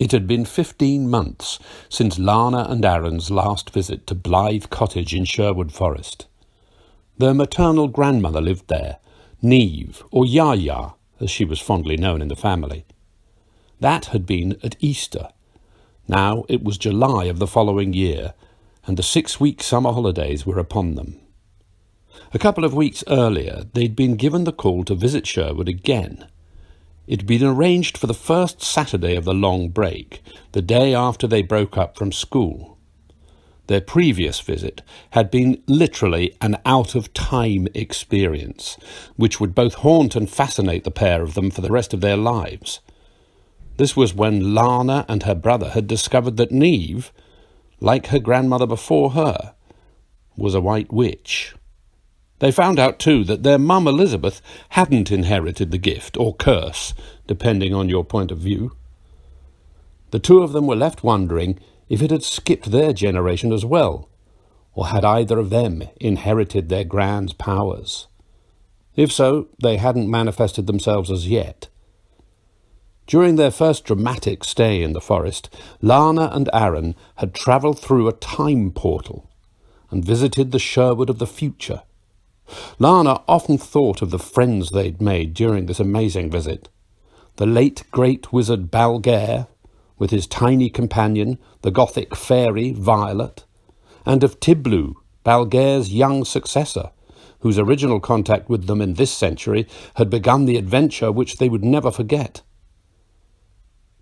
It had been 15 months since Lana and Aaron's last visit to Blythe Cottage in Sherwood Forest. Their maternal grandmother lived there, Neve, or Yaya, as she was fondly known in the family. That had been at Easter. Now it was July of the following year, and the 6-week summer holidays were upon them. A couple of weeks earlier, they'd been given the call to visit Sherwood again. It had been arranged for the first Saturday of the long break, the day after they broke up from school. Their previous visit had been literally an out-of-time experience, which would both haunt and fascinate the pair of them for the rest of their lives. This was when Lana and her brother had discovered that Neve, like her grandmother before her, was a white witch. They found out, too, that their mum Elizabeth hadn't inherited the gift, or curse, depending on your point of view. The two of them were left wondering if it had skipped their generation as well, or had either of them inherited their grand's powers. If so, they hadn't manifested themselves as yet. During their first dramatic stay in the forest, Lana and Aaron had travelled through a time portal and visited the Sherwood of the future. Lana often thought of the friends they'd made during this amazing visit. The late great wizard Maguire, with his tiny companion, the Gothic fairy Violet, and of Tiblu, Maguire's young successor, whose original contact with them in this century had begun the adventure which they would never forget.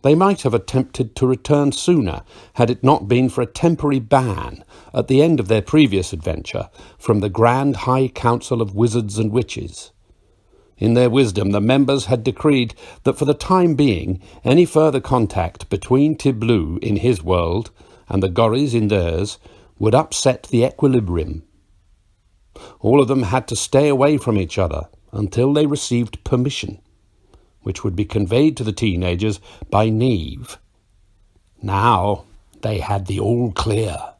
They might have attempted to return sooner had it not been for a temporary ban at the end of their previous adventure from the Grand High Council of Wizards and Witches. In their wisdom, the members had decreed that for the time being, any further contact between Tiblu in his world and the Gorries in theirs would upset the equilibrium. All of them had to stay away from each other until they received permission, which would be conveyed to the teenagers by Neve. Now they had the all clear.